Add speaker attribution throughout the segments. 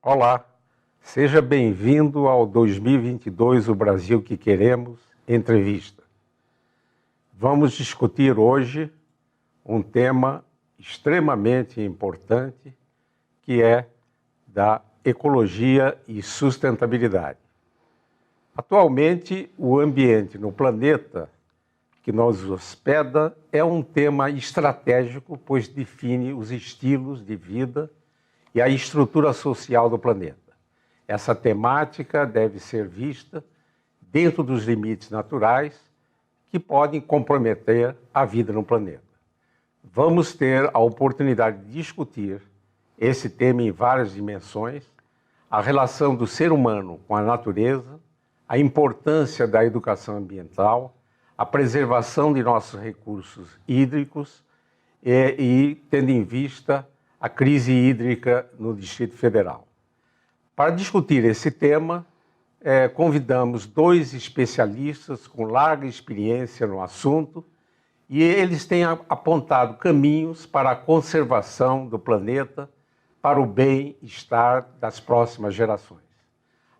Speaker 1: Olá, seja bem-vindo ao 2022 O Brasil que Queremos entrevista. Vamos discutir hoje um tema extremamente importante, que é da ecologia e sustentabilidade. Atualmente, o ambiente no planeta que nos hospeda é um tema estratégico, pois define os estilos de vida e a estrutura social do planeta. Essa temática deve ser vista dentro dos limites naturais que podem comprometer a vida no planeta. Vamos ter a oportunidade de discutir esse tema em várias dimensões, a relação do ser humano com a natureza, a importância da educação ambiental, a preservação de nossos recursos hídricos e tendo em vista a crise hídrica no Distrito Federal. Para discutir esse tema, convidamos dois especialistas com larga experiência no assunto e eles têm apontado caminhos para a conservação do planeta para o bem-estar das próximas gerações.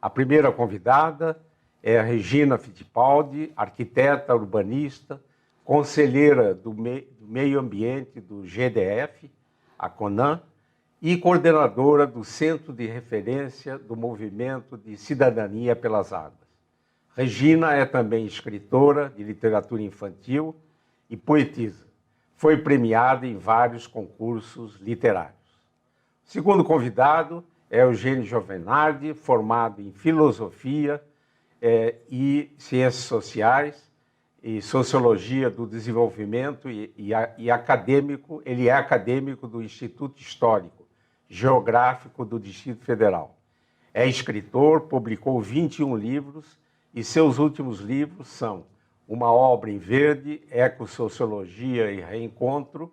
Speaker 1: A primeira convidada é a Regina Fittipaldi, arquiteta urbanista, conselheira do Meio Ambiente do GDF, a CONAM, e coordenadora do Centro de Referência do Movimento de Cidadania pelas Águas. Regina é também escritora de literatura infantil e poetisa. Foi premiada em vários concursos literários. O segundo convidado é Eugênio Giovenardi, formado em Filosofia e Ciências Sociais e Sociologia do Desenvolvimento e acadêmico. Ele é acadêmico do Instituto Histórico Geográfico do Distrito Federal. É escritor, publicou 21 livros e seus últimos livros são Uma Obra em Verde, Ecossociologia e Reencontro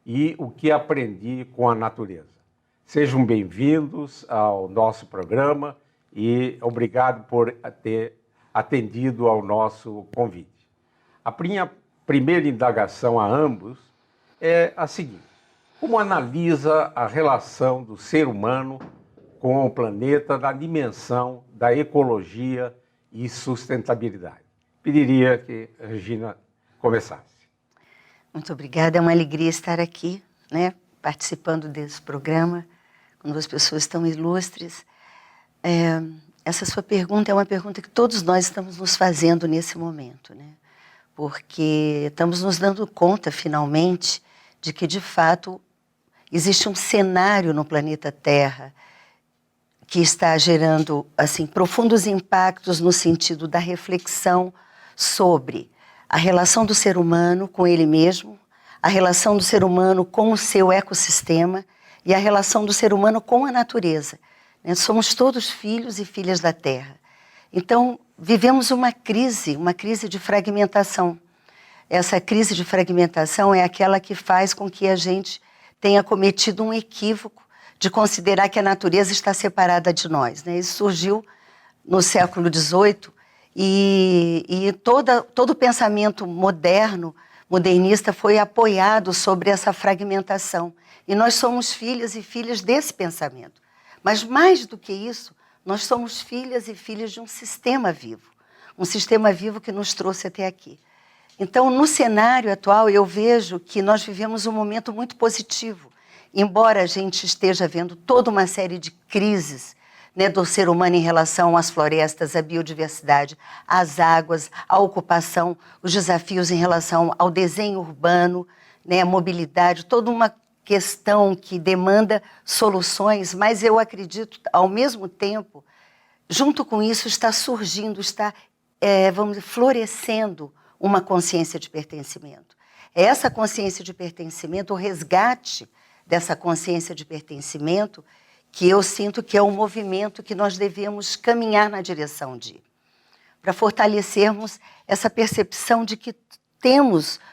Speaker 1: e O que Aprendi com a Natureza. Sejam bem-vindos ao nosso programa e obrigado por ter atendido ao nosso convite. A minha primeira indagação a ambos é a seguinte: como analisa a relação do ser humano com o planeta na dimensão da ecologia e sustentabilidade? Pediria que a Regina começasse.
Speaker 2: Muito obrigada, é uma alegria estar aqui, participando desse programa, com duas pessoas tão ilustres. Essa sua pergunta é uma pergunta que todos nós estamos nos fazendo nesse momento, porque estamos nos dando conta, finalmente, de que, de fato, existe um cenário no planeta Terra que está gerando profundos impactos no sentido da reflexão sobre a relação do ser humano com ele mesmo, a relação do ser humano com o seu ecossistema e a relação do ser humano com a natureza. Somos todos filhos e filhas da Terra. Então, vivemos uma crise de fragmentação. Essa crise de fragmentação é aquela que faz com que a gente tenha cometido um equívoco de considerar que a natureza está separada de nós. Isso surgiu no século XVIII e todo o pensamento modernista foi apoiado sobre essa fragmentação. E nós somos filhas e filhas desse pensamento. Mas mais do que isso, nós somos filhas e filhos de um sistema vivo que nos trouxe até aqui. Então, no cenário atual, eu vejo que nós vivemos um momento muito positivo, embora a gente esteja vendo toda uma série de crises do ser humano em relação às florestas, à biodiversidade, às águas, à ocupação, os desafios em relação ao desenho urbano, a mobilidade, toda uma questão que demanda soluções, mas eu acredito, ao mesmo tempo, junto com isso está surgindo, florescendo uma consciência de pertencimento. É essa consciência de pertencimento, o resgate dessa consciência de pertencimento, que eu sinto que é um movimento que nós devemos caminhar na direção de, para fortalecermos essa percepção de que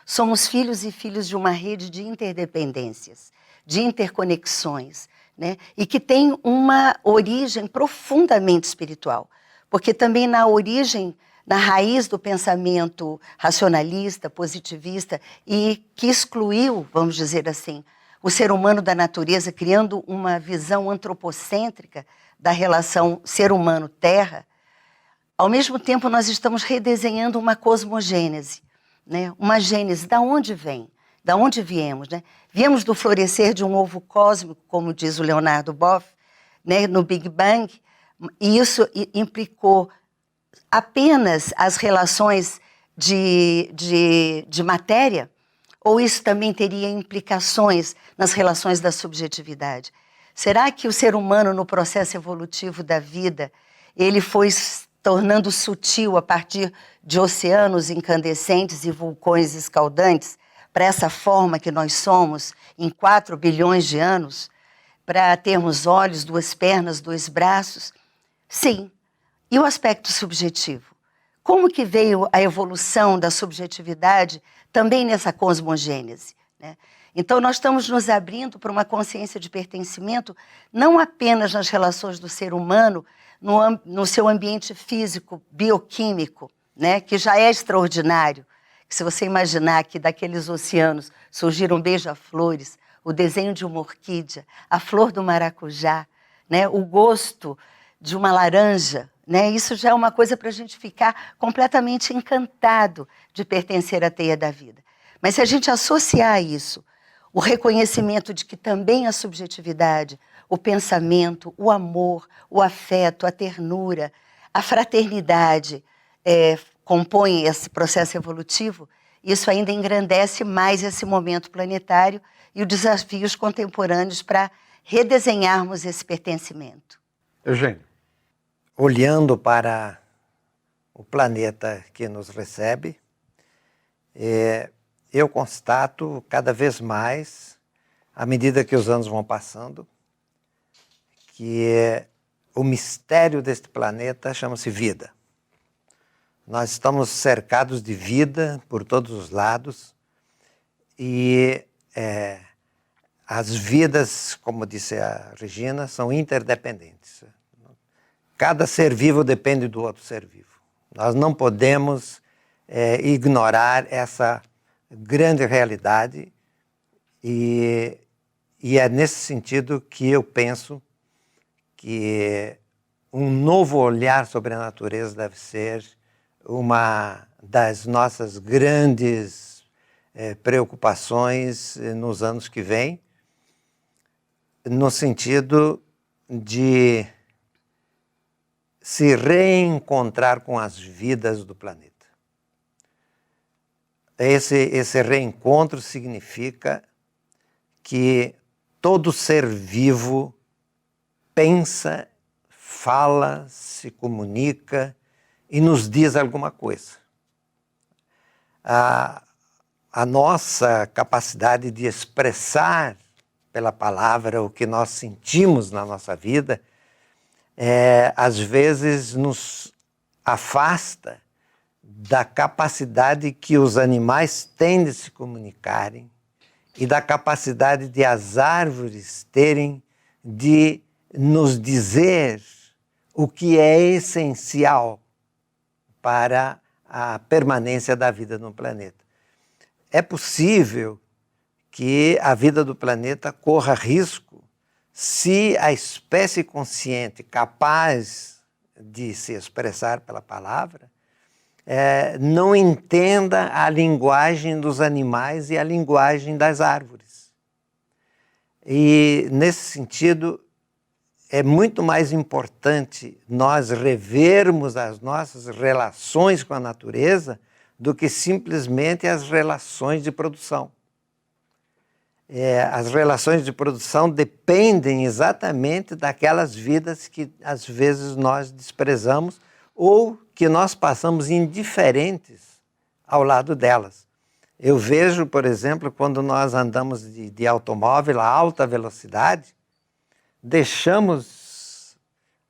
Speaker 2: somos filhos e filhos de uma rede de interdependências, de interconexões, e que tem uma origem profundamente espiritual, porque também na raiz do pensamento racionalista, positivista, e que excluiu, vamos dizer assim, o ser humano da natureza, criando uma visão antropocêntrica da relação ser humano-terra, ao mesmo tempo nós estamos redesenhando uma cosmogênese, né? Uma gênese, da onde vem? Da onde viemos, né? Viemos do florescer de um ovo cósmico, como diz o Leonardo Boff, né, no Big Bang, e isso implicou apenas as relações de matéria, ou isso também teria implicações nas relações da subjetividade? Será que o ser humano, no processo evolutivo da vida, ele foi tornando sutil a partir de oceanos incandescentes e vulcões escaldantes para essa forma que nós somos em 4 bilhões de anos, para termos olhos, 2 pernas, 2 braços? Sim. E o aspecto subjetivo? Como que veio a evolução da subjetividade também nessa cosmogênese, né? Então, nós estamos nos abrindo para uma consciência de pertencimento não apenas nas relações do ser humano, no seu ambiente físico, bioquímico, né, que já é extraordinário. Se você imaginar que daqueles oceanos surgiram beija-flores, o desenho de uma orquídea, a flor do maracujá, né, o gosto de uma laranja, né, isso já é uma coisa para a gente ficar completamente encantado de pertencer à teia da vida. Mas se a gente associar a isso o reconhecimento de que também a subjetividade, o pensamento, o amor, o afeto, a ternura, a fraternidade compõem esse processo evolutivo, isso ainda engrandece mais esse momento planetário e os desafios contemporâneos para redesenharmos esse pertencimento.
Speaker 1: Eugênio.
Speaker 3: Olhando para o planeta que nos recebe, eu constato cada vez mais, à medida que os anos vão passando, que o mistério deste planeta chama-se vida. Nós estamos cercados de vida por todos os lados e as vidas, como disse a Regina, são interdependentes. Cada ser vivo depende do outro ser vivo. Nós não podemos ignorar essa grande realidade e é nesse sentido que eu penso que um novo olhar sobre a natureza deve ser uma das nossas grandes preocupações nos anos que vêm, no sentido de se reencontrar com as vidas do planeta. Esse reencontro significa que todo ser vivo pensa, fala, se comunica e nos diz alguma coisa. A nossa capacidade de expressar pela palavra o que nós sentimos na nossa vida, às vezes nos afasta da capacidade que os animais têm de se comunicarem e da capacidade de as árvores terem de nos dizer o que é essencial para a permanência da vida no planeta. É possível que a vida do planeta corra risco se a espécie consciente capaz de se expressar pela palavra não entenda a linguagem dos animais e a linguagem das árvores. E, nesse sentido, é muito mais importante nós revermos as nossas relações com a natureza do que simplesmente as relações de produção. As relações de produção dependem exatamente daquelas vidas que, às vezes, nós desprezamos ou que nós passamos indiferentes ao lado delas. Eu vejo, por exemplo, quando nós andamos de automóvel a alta velocidade, deixamos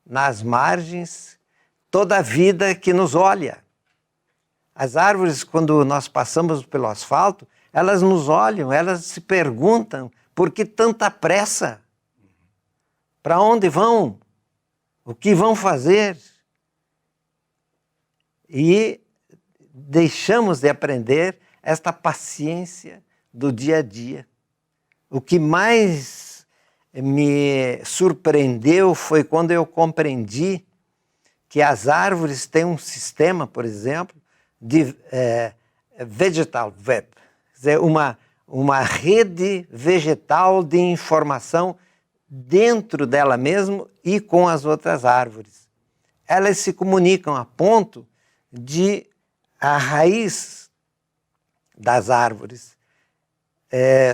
Speaker 3: nas margens toda a vida que nos olha. As árvores, quando nós passamos pelo asfalto, elas nos olham, elas se perguntam por que tanta pressa? Para onde vão? O que vão fazer? E deixamos de aprender esta paciência do dia a dia. O que mais me surpreendeu foi quando eu compreendi que as árvores têm um sistema, por exemplo, de vegetal web, quer dizer, uma rede vegetal de informação dentro dela mesma e com as outras árvores. Elas se comunicam a ponto de a raiz das árvores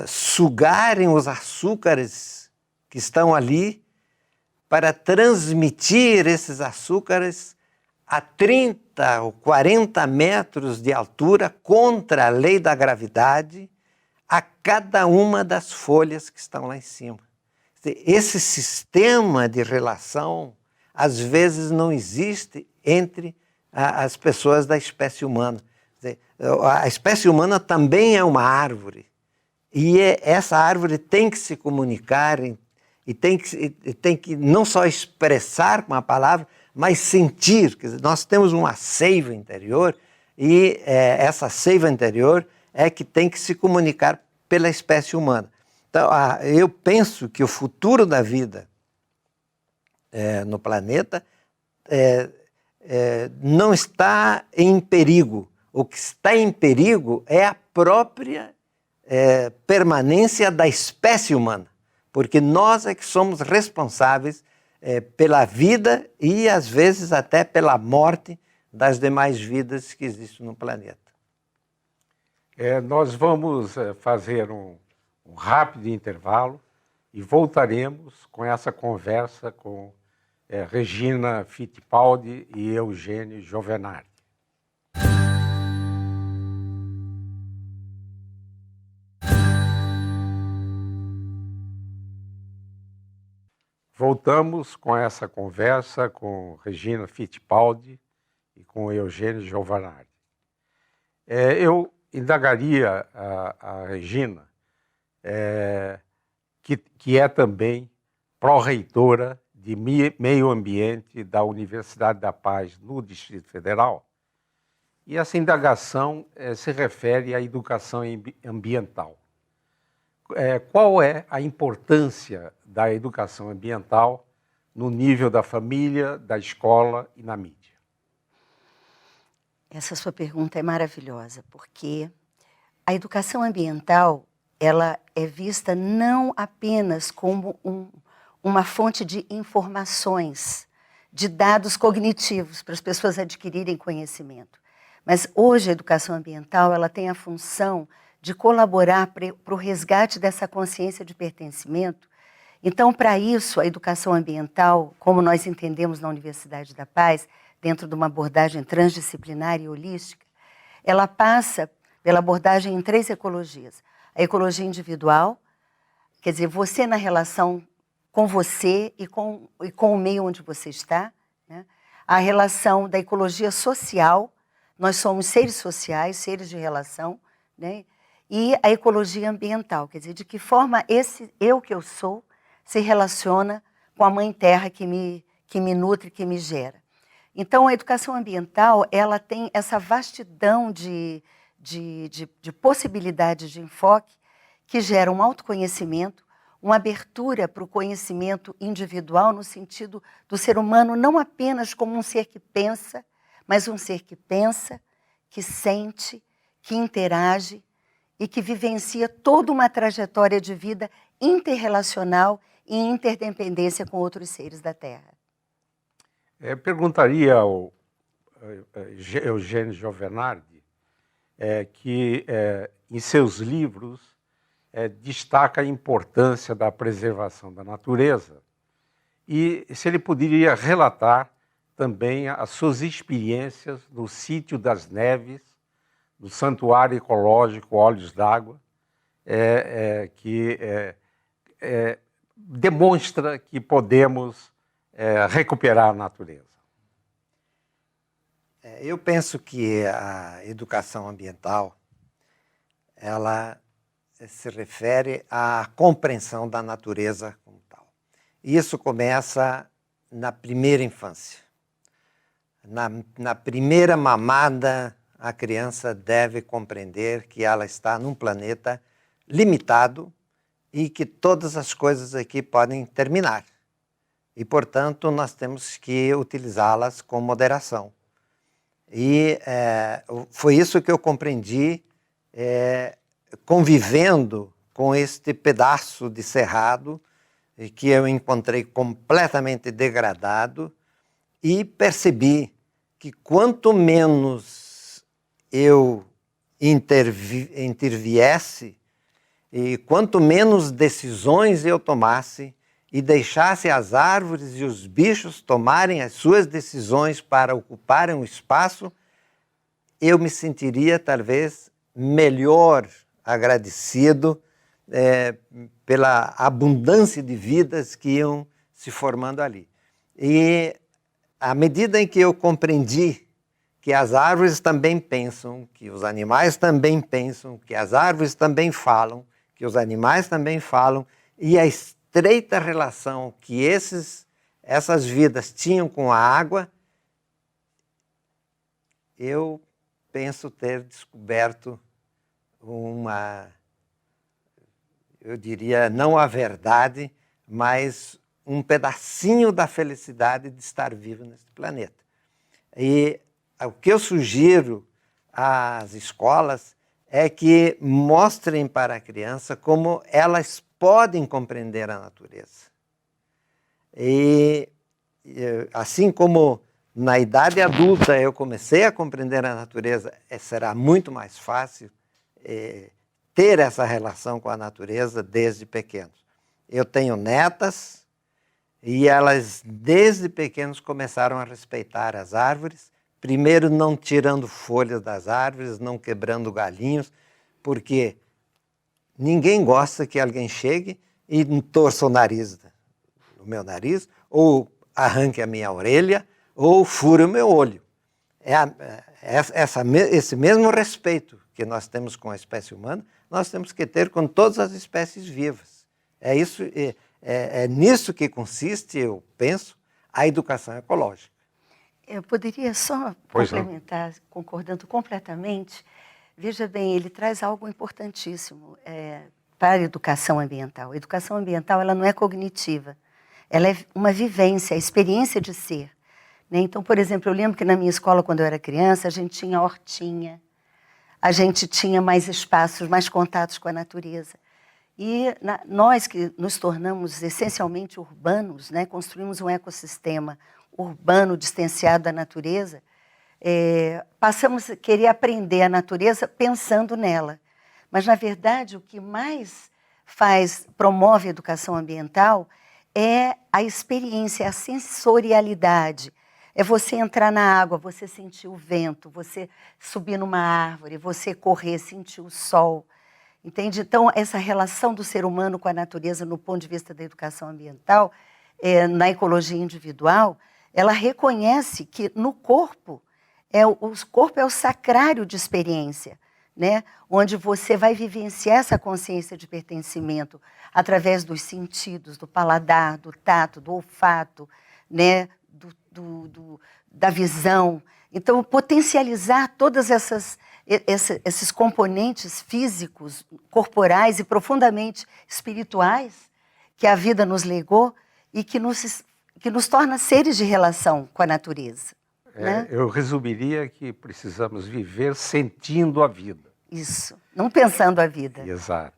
Speaker 3: sugarem os açúcares que estão ali para transmitir esses açúcares a 30 ou 40 metros de altura contra a lei da gravidade a cada uma das folhas que estão lá em cima. Esse sistema de relação, às vezes, não existe entre as pessoas da espécie humana. A espécie humana também é uma árvore. E essa árvore tem que se comunicar e tem que não só expressar com a palavra, mas sentir. Quer dizer, nós temos uma seiva interior e essa seiva interior é que tem que se comunicar pela espécie humana. Então, eu penso que o futuro da vida no planeta não está em perigo. O que está em perigo é a própria permanência da espécie humana, porque nós é que somos responsáveis pela vida e, às vezes, até pela morte das demais vidas que existem no planeta.
Speaker 1: Nós vamos fazer um rápido intervalo e voltaremos com essa conversa com Regina Fittipaldi e Eugênio Giovenardi. Voltamos com essa conversa com Regina Fittipaldi e com Eugênio Giovenardi. Eu indagaria a Regina, que é também pró-reitora de Meio Ambiente da Universidade da Paz no Distrito Federal, e essa indagação se refere à educação ambiental. Qual é a importância da educação ambiental no nível da família, da escola e na mídia?
Speaker 2: Essa sua pergunta é maravilhosa, porque a educação ambiental ela é vista não apenas como uma fonte de informações, de dados cognitivos para as pessoas adquirirem conhecimento, mas hoje a educação ambiental ela tem a função de colaborar para o resgate dessa consciência de pertencimento. Então, para isso, a educação ambiental, como nós entendemos na Universidade da Paz, dentro de uma abordagem transdisciplinar e holística, ela passa pela abordagem em 3 ecologias. A ecologia individual, quer dizer, você na relação com você e com o meio onde você está, né? A relação da ecologia social, nós somos seres sociais, seres de relação, né? E a ecologia ambiental, quer dizer, de que forma esse eu que eu sou se relaciona com a Mãe Terra que me nutre, que me gera. Então, a educação ambiental, ela tem essa vastidão de possibilidades de enfoque que gera um autoconhecimento, uma abertura para o conhecimento individual no sentido do ser humano não apenas como um ser que pensa, mas um ser que pensa, que sente, que interage e que vivencia toda uma trajetória de vida interrelacional e interdependência com outros seres da Terra.
Speaker 1: Perguntaria ao Eugênio Giovenardi que em seus livros destaca a importância da preservação da natureza e se ele poderia relatar também as suas experiências no Sítio das Neves, no Santuário Ecológico Olhos d'Água, que demonstra que podemos recuperar a natureza.
Speaker 3: Eu penso que a educação ambiental, ela se refere à compreensão da natureza como tal. E isso começa na primeira infância. Na primeira mamada, a criança deve compreender que ela está num planeta limitado e que todas as coisas aqui podem terminar. E, portanto, nós temos que utilizá-las com moderação. E foi isso que eu compreendi convivendo com este pedaço de cerrado que eu encontrei completamente degradado e percebi que quanto menos eu interviesse e quanto menos decisões eu tomasse e deixasse as árvores e os bichos tomarem as suas decisões para ocuparem o espaço, eu me sentiria talvez melhor agradecido pela abundância de vidas que iam se formando ali. E à medida em que eu compreendi que as árvores também pensam, que os animais também pensam, que as árvores também falam, que os animais também falam, e a estreita relação que essas vidas tinham com a água, eu penso ter descoberto eu diria, não a verdade, mas um pedacinho da felicidade de estar vivo nesse planeta. E o que eu sugiro às escolas é que mostrem para a criança como elas podem compreender a natureza. E assim como na idade adulta eu comecei a compreender a natureza, será muito mais fácil ter essa relação com a natureza desde pequenos. Eu tenho netas e elas desde pequenos começaram a respeitar as árvores, primeiro não tirando folhas das árvores, não quebrando galinhos, porque ninguém gosta que alguém chegue e torça o nariz, o meu nariz, ou arranque a minha orelha, ou fure o meu olho. Esse mesmo respeito que nós temos com a espécie humana, nós temos que ter com todas as espécies vivas. É nisso que consiste, eu penso, a educação ecológica.
Speaker 2: Eu poderia só complementar, concordando completamente. Veja bem, ele traz algo importantíssimo para a educação ambiental. A educação ambiental ela não é cognitiva, ela é uma vivência, a experiência de ser. Né? Então, por exemplo, eu lembro que na minha escola, quando eu era criança, a gente tinha hortinha, a gente tinha mais espaços, mais contatos com a natureza. E nós que nos tornamos essencialmente urbanos, né, construímos um ecossistema urbano distanciado da natureza, passamos a querer aprender a natureza pensando nela. Mas, na verdade, o que mais promove a educação ambiental é a experiência, a sensorialidade. É você entrar na água, você sentir o vento, você subir numa árvore, você correr, sentir o sol. Entende? Então, essa relação do ser humano com a natureza, no ponto de vista da educação ambiental, na ecologia individual, ela reconhece que no corpo, o corpo é o sacrário de experiência, né? Onde você vai vivenciar essa consciência de pertencimento através dos sentidos, do paladar, do tato, do olfato, né? Da visão. Então, potencializar todas esses componentes físicos, corporais e profundamente espirituais que a vida nos legou e que nos torna seres de relação com a natureza. Né?
Speaker 1: Eu resumiria que precisamos viver sentindo a vida.
Speaker 2: Isso, não pensando a vida.
Speaker 1: Exato.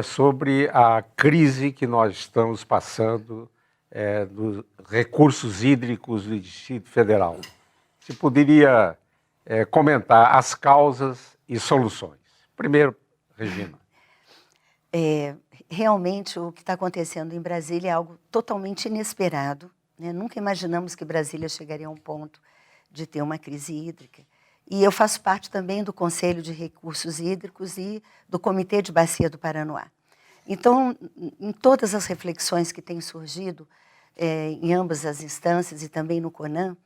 Speaker 1: Sobre a crise que nós estamos passando dos recursos hídricos do Distrito Federal. Você poderia comentar as causas e soluções. Primeiro, Regina.
Speaker 2: Realmente, o que está acontecendo em Brasília é algo totalmente inesperado. Né? Nunca imaginamos que Brasília chegaria a um ponto de ter uma crise hídrica. E eu faço parte também do Conselho de Recursos Hídricos e do Comitê de Bacia do Paranoá. Então, em todas as reflexões que têm surgido, em ambas as instâncias e também no CONAM,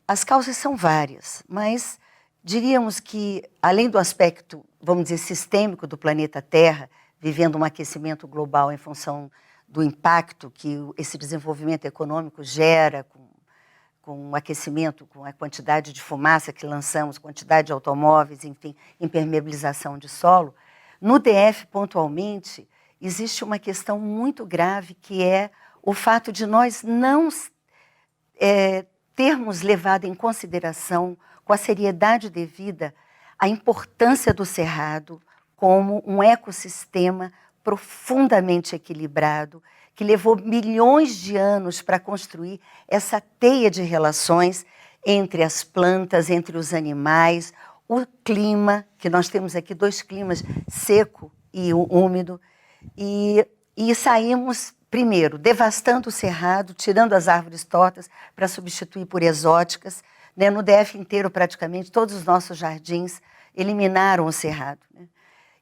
Speaker 2: as causas são várias, mas diríamos que, além do aspecto, vamos dizer, sistêmico do planeta Terra, vivendo um aquecimento global em função do impacto que esse desenvolvimento econômico gera com o aquecimento, com a quantidade de fumaça que lançamos, quantidade de automóveis, enfim, impermeabilização de solo, no DF, pontualmente, existe uma questão muito grave, que é o fato de nós não termos levado em consideração, com a seriedade devida, a importância do cerrado como um ecossistema profundamente equilibrado, que levou milhões de anos para construir essa teia de relações entre as plantas, entre os animais, o clima, que nós temos aqui 2 climas, seco e úmido, e saímos, primeiro, devastando o cerrado, tirando as árvores tortas para substituir por exóticas. Né? No DF inteiro, praticamente, todos os nossos jardins eliminaram o cerrado. Né?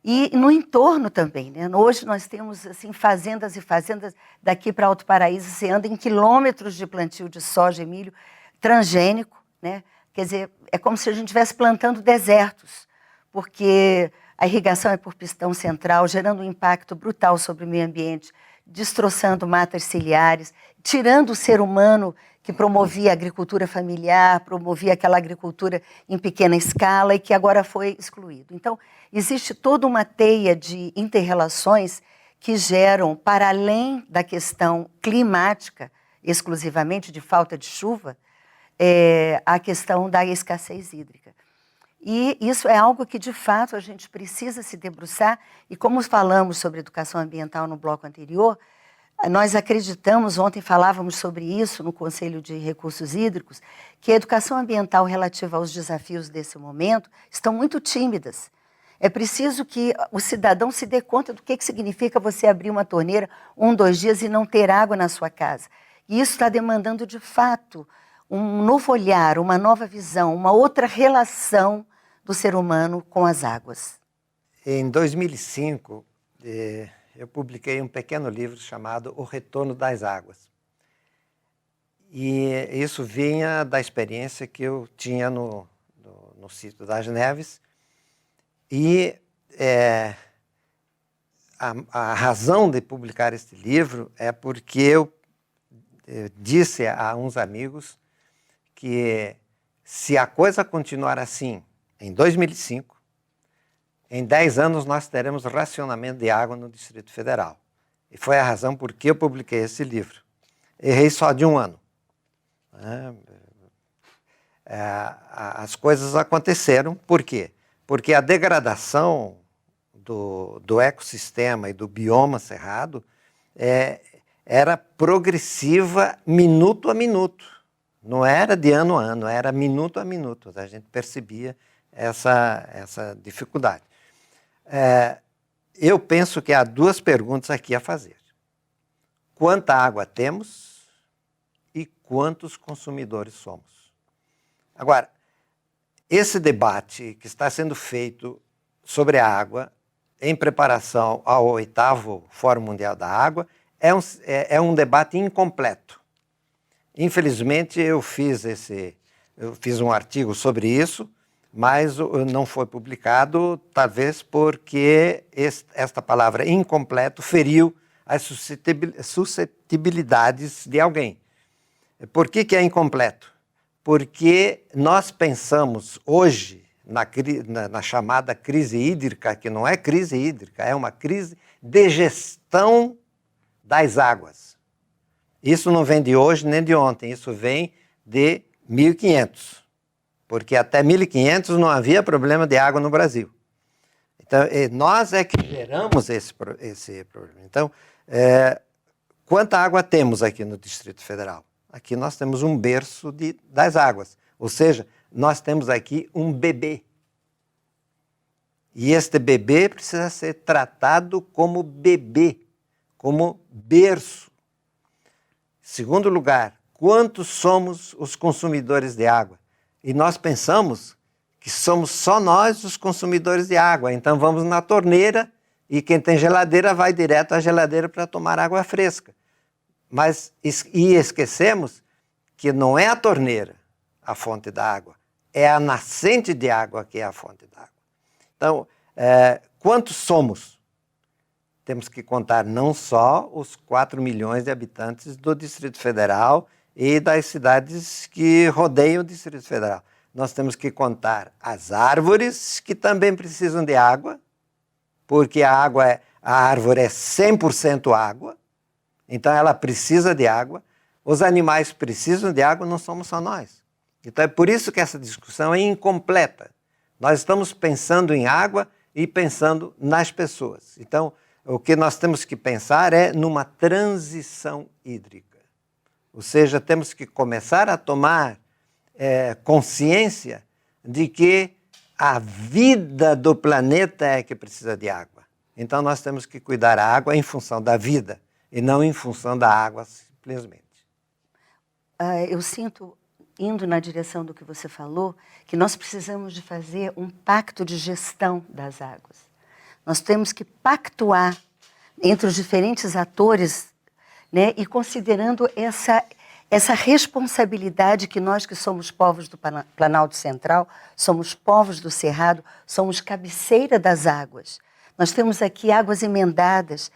Speaker 2: E no entorno também. Né? Hoje nós temos assim, fazendas e fazendas daqui para Alto Paraíso, você anda em quilômetros de plantio de soja e milho transgênico. Né? Quer dizer, é como se a gente estivesse plantando desertos, porque a irrigação é por pistão central, gerando um impacto brutal sobre o meio ambiente, destroçando matas ciliares, tirando o ser humano que promovia a agricultura familiar, promovia aquela agricultura em pequena escala e que agora foi excluído. Então, existe toda uma teia de inter-relações que geram, para além da questão climática, exclusivamente de falta de chuva, a questão da escassez hídrica. E isso é algo que, de fato, a gente precisa se debruçar, e como falamos sobre educação ambiental no bloco anterior, nós acreditamos, ontem falávamos sobre isso no Conselho de Recursos Hídricos, que a educação ambiental relativa aos desafios desse momento estão muito tímidas. É preciso que o cidadão se dê conta do que significa você abrir uma torneira 1, 2 dias e não ter água na sua casa. E isso está demandando, de fato, um novo olhar, uma nova visão, uma outra relação do ser humano com as águas.
Speaker 3: Em 2005, eu publiquei um pequeno livro chamado O Retorno das Águas. E isso vinha da experiência que eu tinha no sítio das Neves. E a razão de publicar este livro é porque eu disse a uns amigos que se a coisa continuar assim, em 2005, em 10 anos nós teremos racionamento de água no Distrito Federal. E foi a razão por que eu publiquei esse livro. Errei só de 1 ano. As coisas aconteceram. Por quê? Porque a degradação do ecossistema e do bioma cerrado era progressiva minuto a minuto. Não era de ano a ano, era minuto a minuto. A gente percebia essa dificuldade. Eu penso que há 2 perguntas aqui a fazer. Quanta água temos e quantos consumidores somos? Agora, esse debate que está sendo feito sobre a água em preparação ao 8º Fórum Mundial da Água é um debate incompleto. Infelizmente, eu fiz um artigo sobre isso, mas não foi publicado, talvez porque esta palavra incompleto feriu as suscetibilidades de alguém. Por que é incompleto? Porque nós pensamos hoje na chamada crise hídrica, que não é crise hídrica, é uma crise de gestão das águas. Isso não vem de hoje nem de ontem, isso vem de 1500. Porque até 1500 não havia problema de água no Brasil. Então, nós é que geramos esse problema. Então, quanta água temos aqui no Distrito Federal? Aqui nós temos um berço das águas. Ou seja, nós temos aqui um bebê. E este bebê precisa ser tratado como bebê, como berço. Segundo lugar, quantos somos os consumidores de água? E nós pensamos que somos só nós os consumidores de água. Então vamos na torneira e quem tem geladeira vai direto à geladeira para tomar água fresca. E esquecemos que não é a torneira a fonte da água, é a nascente de água que é a fonte da água. Então, quantos somos? Temos que contar não só os 4 milhões de habitantes do Distrito Federal e das cidades que rodeiam o Distrito Federal. Nós temos que contar as árvores que também precisam de água, porque a a árvore é 100% água, então ela precisa de água. Os animais precisam de água, não somos só nós. Então é por isso que essa discussão é incompleta. Nós estamos pensando em água e pensando nas pessoas. Então, o que nós temos que pensar é numa transição hídrica. Ou seja, temos que começar a tomar consciência de que a vida do planeta é que precisa de água. Então nós temos que cuidar da água em função da vida e não em função da água simplesmente.
Speaker 2: Eu sinto, indo na direção do que você falou, que nós precisamos de fazer um pacto de gestão das águas. Nós temos que pactuar entre os diferentes atores, né, e considerando essa responsabilidade que nós que somos povos do Planalto Central, somos povos do Cerrado, somos cabeceira das águas. Nós temos aqui águas emendadas,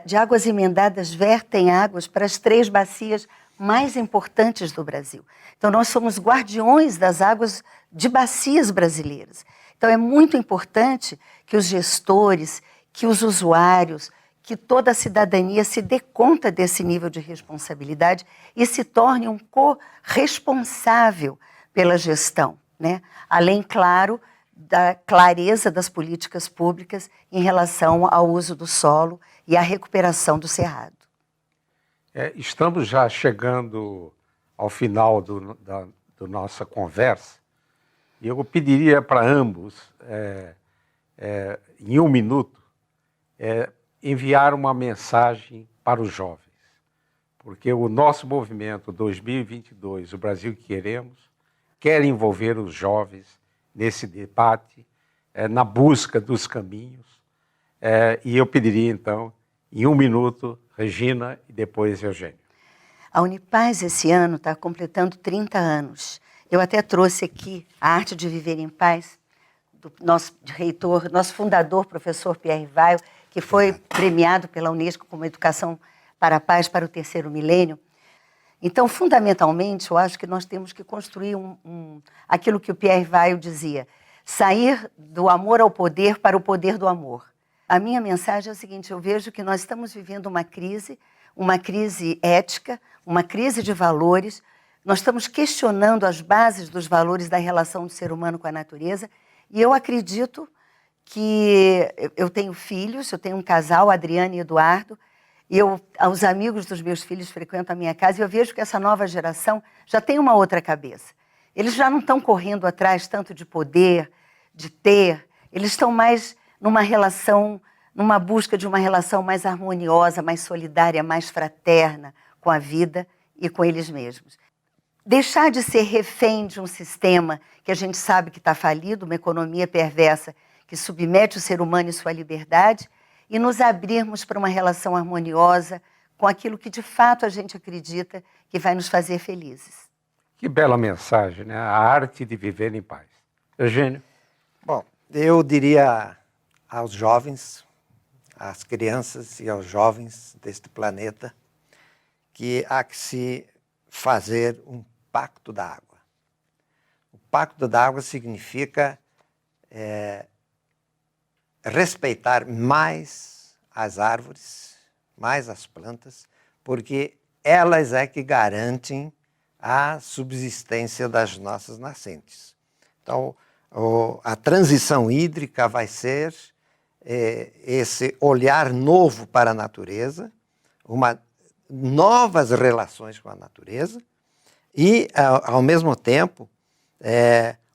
Speaker 2: de águas emendadas vertem águas para as 3 bacias mais importantes do Brasil. Então nós somos guardiões das águas de bacias brasileiras. Então é muito importante que os gestores, que os usuários, que toda a cidadania se dê conta desse nível de responsabilidade e se torne um corresponsável pela gestão, né? Além, claro, da clareza das políticas públicas em relação ao uso do solo e à recuperação do cerrado.
Speaker 1: Estamos já chegando ao final da nossa conversa e eu pediria para ambos, em 1 minuto, enviar uma mensagem para os jovens, porque o nosso movimento 2022, o Brasil que queremos, quer envolver os jovens nesse debate, na busca dos caminhos, e eu pediria então, em 1 minuto, Regina e depois Eugênio.
Speaker 2: A Unipaz esse ano está completando 30 anos. Eu até trouxe aqui a Arte de Viver em Paz, do nosso reitor, nosso fundador, professor Pierre Weil, que foi premiado pela Unesco como Educação para a Paz para o 3º milênio. Então, fundamentalmente, eu acho que nós temos que construir aquilo que o Pierre Weil dizia, sair do amor ao poder para o poder do amor. A minha mensagem é a seguinte, eu vejo que nós estamos vivendo uma crise ética, uma crise de valores, nós estamos questionando as bases dos valores da relação do ser humano com a natureza, e eu acredito que eu tenho filhos, eu tenho um casal, Adriana e Eduardo, e os amigos dos meus filhos frequentam a minha casa, e eu vejo que essa nova geração já tem uma outra cabeça. Eles já não estão correndo atrás tanto de poder, de ter, eles estão mais numa busca de uma relação mais harmoniosa, mais solidária, mais fraterna com a vida e com eles mesmos. Deixar de ser refém de um sistema que a gente sabe que está falido, uma economia perversa que submete o ser humano e sua liberdade, e nos abrirmos para uma relação harmoniosa com aquilo que de fato a gente acredita que vai nos fazer felizes.
Speaker 1: Que bela mensagem, né? A arte de viver em paz. Eugênio?
Speaker 3: Bom, eu diria aos jovens, às crianças e aos jovens deste planeta, que há que se fazer um pacto da água. O pacto da água significa respeitar mais as árvores, mais as plantas, porque elas é que garantem a subsistência das nossas nascentes. Então, a transição hídrica vai ser esse olhar novo para a natureza, novas relações com a natureza e, ao mesmo tempo,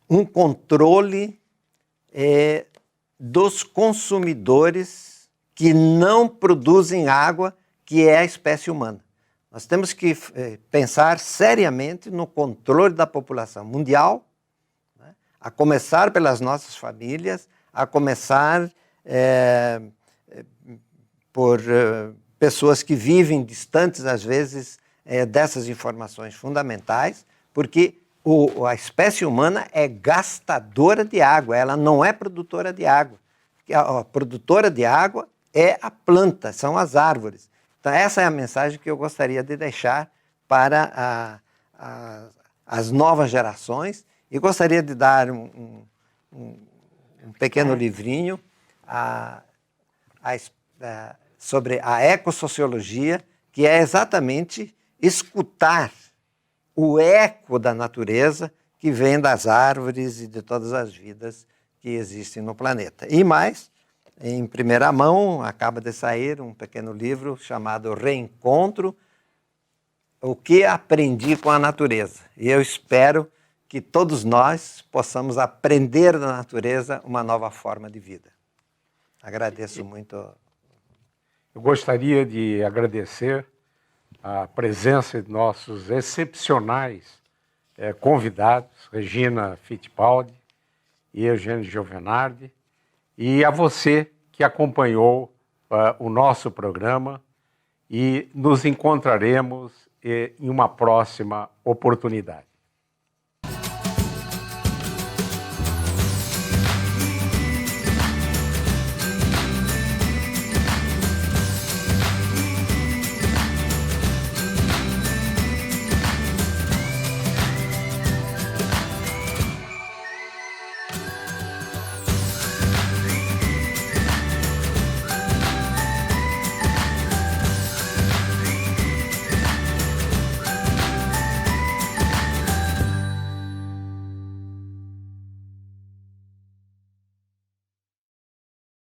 Speaker 3: um controle dos consumidores que não produzem água, que é a espécie humana. Nós temos que pensar seriamente no controle da população mundial, né? A começar pelas nossas famílias, a começar por pessoas que vivem distantes, às vezes, dessas informações fundamentais, porque a espécie humana é gastadora de água, ela não é produtora de água. A produtora de água é a planta, são as árvores. Então, essa é a mensagem que eu gostaria de deixar para as novas gerações, e gostaria de dar um pequeno livrinho sobre a ecossociologia, que é exatamente escutar o eco da natureza que vem das árvores e de todas as vidas que existem no planeta. E mais, em primeira mão, acaba de sair um pequeno livro chamado Reencontro, o que aprendi com a natureza. E eu espero que todos nós possamos aprender da natureza uma nova forma de vida. Agradeço muito.
Speaker 1: Eu gostaria de agradecer a presença de nossos excepcionais convidados, Regina Fittipaldi e Eugênio Giovenardi, e a você que acompanhou o nosso programa, e nos encontraremos em uma próxima oportunidade.